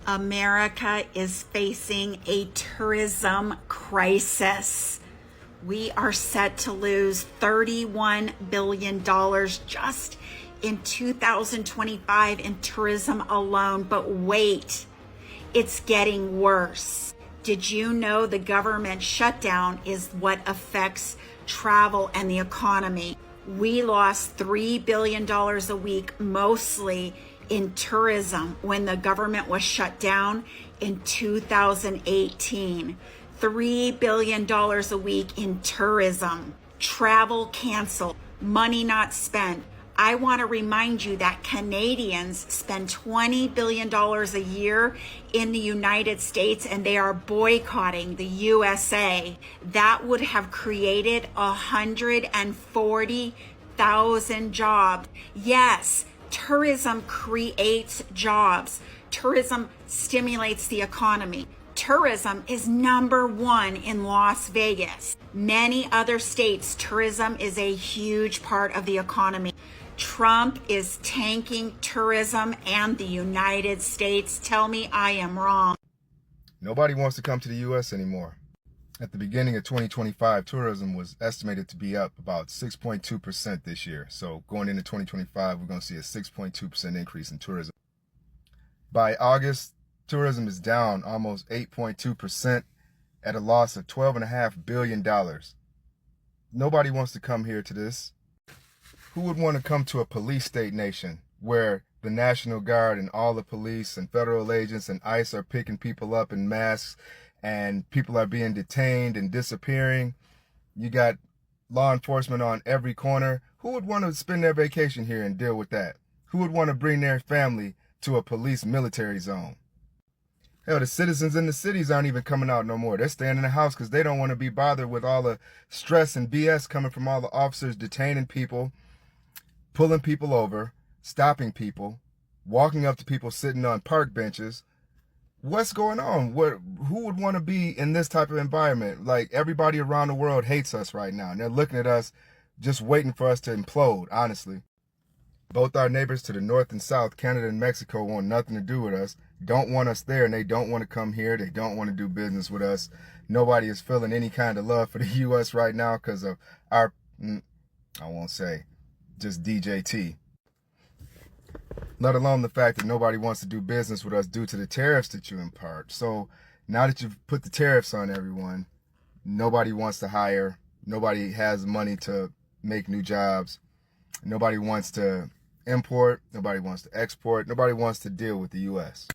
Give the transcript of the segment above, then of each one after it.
America is facing a tourism crisis. We are set to lose $31 billion just in 2025 in tourism alone. But wait, it's getting worse. Did you know the government shutdown is what affects travel and the economy? We lost $3 billion a week, mostly in tourism, when the government was shut down in 2018. $3 billion a week in tourism. Travel canceled, money not spent. I want to remind you that Canadians spend $20 billion a year in the United States, and they are boycotting the USA. That would have created 140,000 jobs. Yes, tourism creates jobs. Tourism stimulates the economy. Tourism is number one in Las Vegas. Many other states, tourism is a huge part of the economy. Trump is tanking tourism and the United States. Tell me I am wrong. Nobody wants to come to the U.S. anymore. At the beginning of 2025, tourism was estimated to be up about 6.2% this year. So going into 2025, we're going to see a 6.2% increase in tourism. By August, tourism is down almost 8.2% at a loss of $12.5 billion. Nobody wants to come here to this. Who would want to come to a police state nation where the National Guard and all the police and federal agents and ICE are picking people up in masks and people are being detained and disappearing? You got law enforcement on every corner. Who would want to spend their vacation here and deal with that? Who would want to bring their family to a police military zone? Hell, the citizens in the cities aren't even coming out no more. They're staying in the house because they don't want to be bothered with all the stress and BS coming from all the officers detaining people, pulling people over, stopping people, walking up to people sitting on park benches. What's going on? Who would want to be in this type of environment? Like, everybody around the world hates us right now, and they're looking at us just waiting for us to implode, honestly. Both our neighbors to the north and south, Canada and Mexico, want nothing to do with us, don't want us there, and they don't want to come here. They don't want to do business with us. Nobody is feeling any kind of love for the U.S. right now because of our, I won't say, just DJT. Let alone the fact that nobody wants to do business with us due to the tariffs that you impart. So now that you've put the tariffs on everyone, nobody wants to hire. Nobody has money to make new jobs. Nobody wants to import. Nobody wants to export. Nobody wants to deal with the U.S.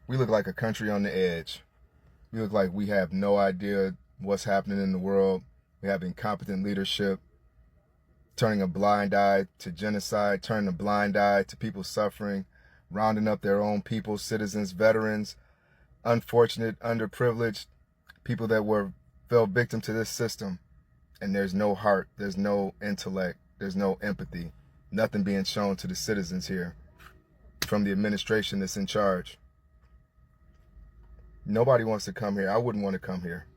We look like a country on the edge. We look like we have no idea what's happening in the world. We have incompetent leadership, turning a blind eye to genocide, turning a blind eye to people suffering, rounding up their own people, citizens, veterans, unfortunate, underprivileged, people that fell victim to this system. And there's no heart, there's no intellect, there's no empathy, nothing being shown to the citizens here from the administration that's in charge. Nobody wants to come here. I wouldn't want to come here.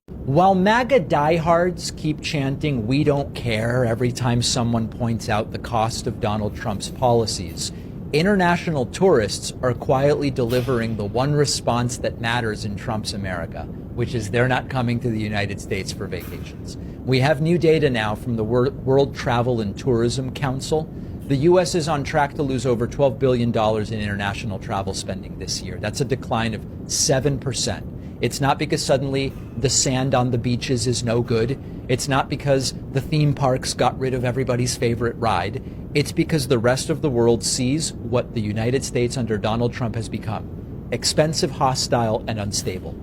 While MAGA diehards keep chanting, "We don't care," every time someone points out the cost of Donald Trump's policies, international tourists are quietly delivering the one response that matters in Trump's America, which is they're not coming to the United States for vacations. We have new data now from the World Travel and Tourism Council. The U.S. is on track to lose over $12 billion in international travel spending this year. That's a decline of 7%. It's not because suddenly the sand on the beaches is no good. It's not because the theme parks got rid of everybody's favorite ride. It's because the rest of the world sees what the United States under Donald Trump has become: expensive, hostile, and unstable.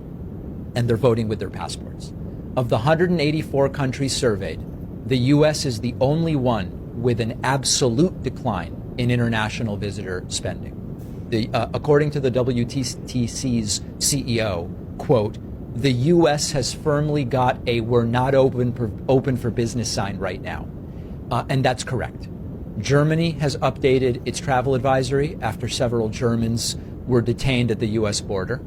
And they're voting with their passports. Of the 184 countries surveyed, the U.S. is the only one with an absolute decline in international visitor spending. According to the WTC's CEO, quote, "The U.S. has firmly got a 'we're not open for business' sign right now." And that's correct. Germany has updated its travel advisory after several Germans were detained at the U.S. border.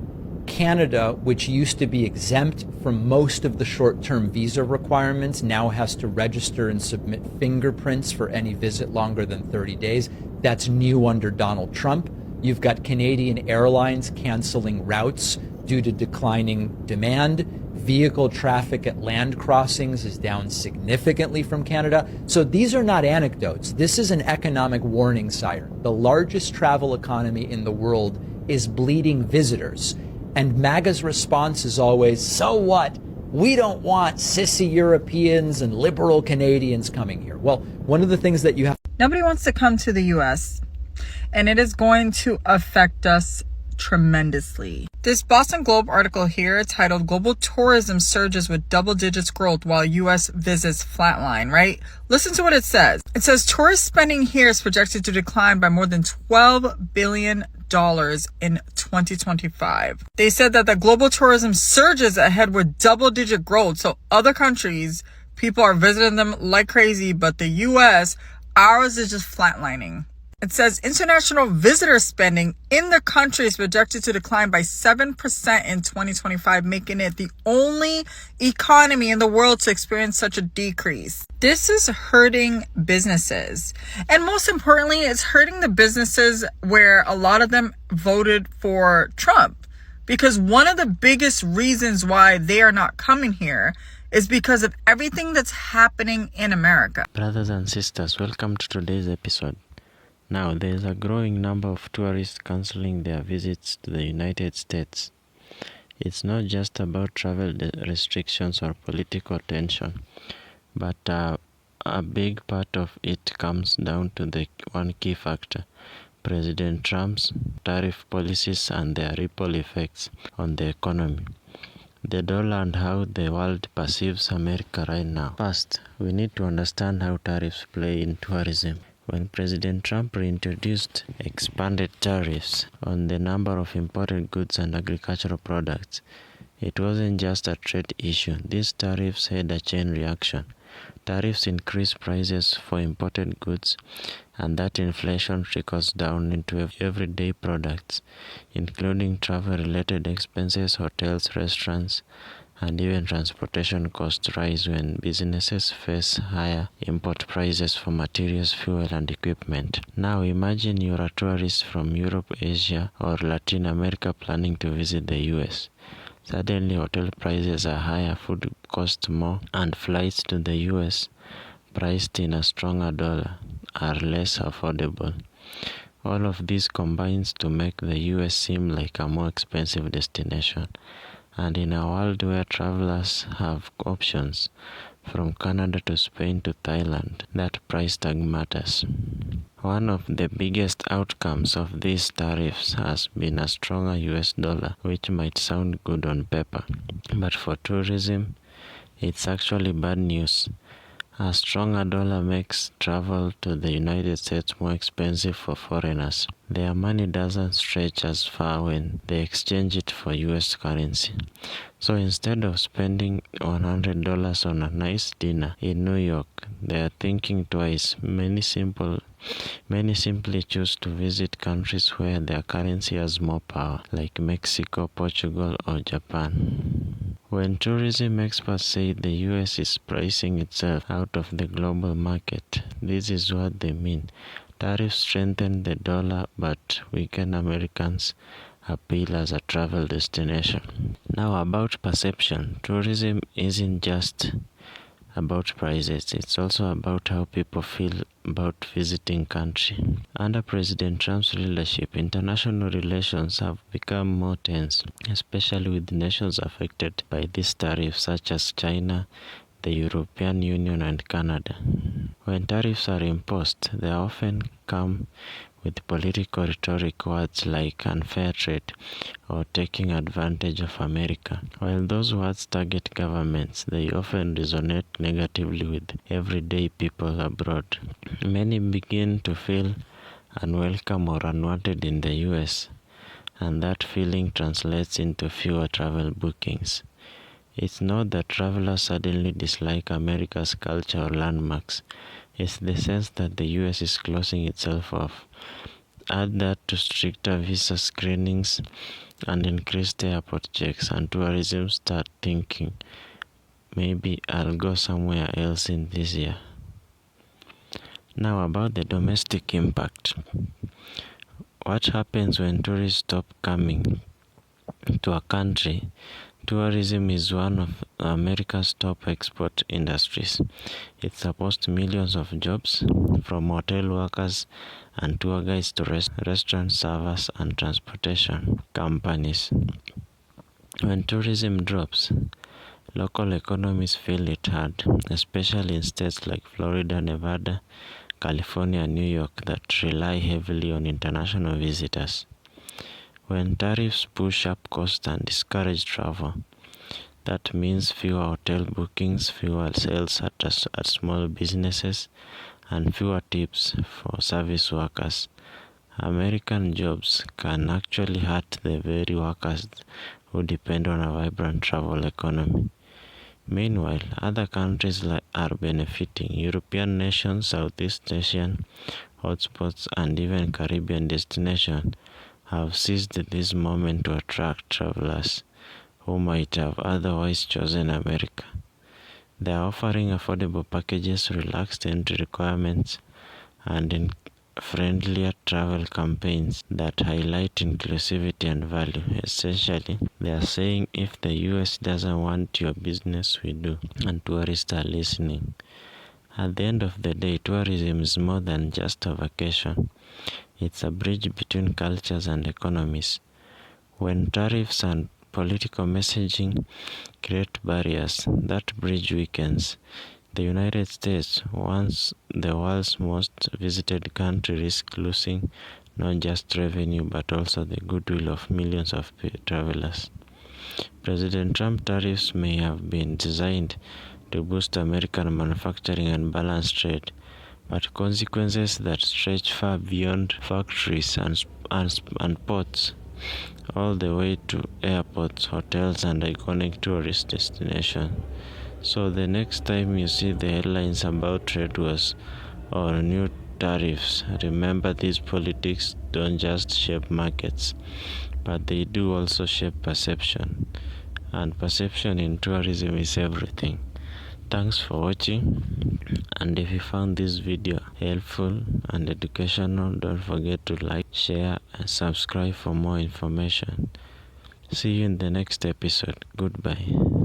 Canada, which used to be exempt from most of the short-term visa requirements, now has to register and submit fingerprints for any visit longer than 30 days. That's new under Donald Trump. You've got Canadian Airlines canceling routes due to declining demand. Vehicle traffic at land crossings is down significantly from Canada. So these are not anecdotes. This is an economic warning siren. The largest travel economy in the world is bleeding visitors. And MAGA's response is always, so what? We don't want sissy Europeans and liberal Canadians coming here. Well, one of the things that you have... Nobody wants to come to the U.S., and it is going to affect us tremendously. This Boston Globe article here titled Global Tourism Surges with Double Digits Growth While U.S. Visits Flatline, right? Listen to what it says. It says tourist spending here is projected to decline by more than $12 billion in 2025. They said that the global tourism surges ahead with double-digit growth. So other countries, people are visiting them like crazy, but the U.S., ours is just flatlining. It says international visitor spending in the country is projected to decline by 7% in 2025, making it the only economy in the world to experience such a decrease. This is hurting businesses. And most importantly, it's hurting the businesses where a lot of them voted for Trump. Because one of the biggest reasons why they are not coming here is because of everything that's happening in America. Brothers and sisters, welcome to today's episode. Now, there is a growing number of tourists cancelling their visits to the United States. It's not just about travel restrictions or political tension, but a big part of it comes down to the one key factor: President Trump's tariff policies and their ripple effects on the economy, the dollar, and how the world perceives America right now. First, we need to understand how tariffs play in tourism. When President Trump reintroduced expanded tariffs on the number of imported goods and agricultural products, it wasn't just a trade issue. These tariffs had a chain reaction. Tariffs increase prices for imported goods, and that inflation trickles down into everyday products, including travel-related expenses, hotels, restaurants, and even transportation costs rise when businesses face higher import prices for materials, fuel, and equipment. Now imagine you're a tourist from Europe, Asia, or Latin America planning to visit the US. Suddenly, hotel prices are higher, food costs more, and flights to the US, priced in a stronger dollar, are less affordable. All of this combines to make the US seem like a more expensive destination. And in a world where travelers have options from Canada to Spain to Thailand, that price tag matters. One of the biggest outcomes of these tariffs has been a stronger US dollar, which might sound good on paper. But for tourism, it's actually bad news. A stronger dollar makes travel to the United States more expensive for foreigners. Their money doesn't stretch as far when they exchange it for US currency. So instead of spending $100 on a nice dinner in New York, they are thinking twice. Many simply choose to visit countries where their currency has more power, like Mexico, Portugal, or Japan. When tourism experts say the US is pricing itself out of the global market, this is what they mean. Tariffs strengthen the dollar but weaken Americans' appeal as a travel destination. Now about perception. Tourism isn't just about prices, it's also about how people feel about visiting country. Under President Trump's leadership, international relations have become more tense, especially with nations affected by these tariffs such as China, the European Union, and Canada. When tariffs are imposed, they often come with political rhetoric, words like unfair trade or taking advantage of America. While those words target governments, they often resonate negatively with everyday people abroad. Many begin to feel unwelcome or unwanted in the US, and that feeling translates into fewer travel bookings. It's not that travelers suddenly dislike America's culture or landmarks. It's the sense that the US is closing itself off. Add that to stricter visa screenings and increased airport checks, and tourism start thinking, maybe I'll go somewhere else in this year. Now about the domestic impact. What happens when tourists stop coming to a country? Tourism is one of America's top export industries. It supports millions of jobs, from hotel workers and tour guides to restaurant servers and transportation companies. When tourism drops, local economies feel it hard, especially in states like Florida, Nevada, California, and New York that rely heavily on international visitors. When tariffs push up costs and discourage travel, that means fewer hotel bookings, fewer sales at small businesses, and fewer tips for service workers. American jobs can actually hurt the very workers who depend on a vibrant travel economy. Meanwhile, other countries are benefiting. European nations, Southeast Asian hotspots, and even Caribbean destinations have seized this moment to attract travelers who might have otherwise chosen America. They are offering affordable packages, relaxed entry requirements, and friendlier travel campaigns that highlight inclusivity and value. Essentially, they are saying if the US doesn't want your business, we do, and tourists are listening. At the end of the day, tourism is more than just a vacation. It's a bridge between cultures and economies. When tariffs and political messaging create barriers, that bridge weakens. The United States, once the world's most visited country, risks losing not just revenue but also the goodwill of millions of travelers. President Trump's tariffs may have been designed to boost American manufacturing and balance trade, but consequences that stretch far beyond factories and ports, all the way to airports, hotels, and iconic tourist destinations. So the next time you see the headlines about trade wars or new tariffs, remember these politics don't just shape markets, but they do also shape perception. And perception in tourism is everything. Thanks for watching, and if you found this video helpful and educational, don't forget to like, share, and subscribe for more information. See you in the next episode. Goodbye.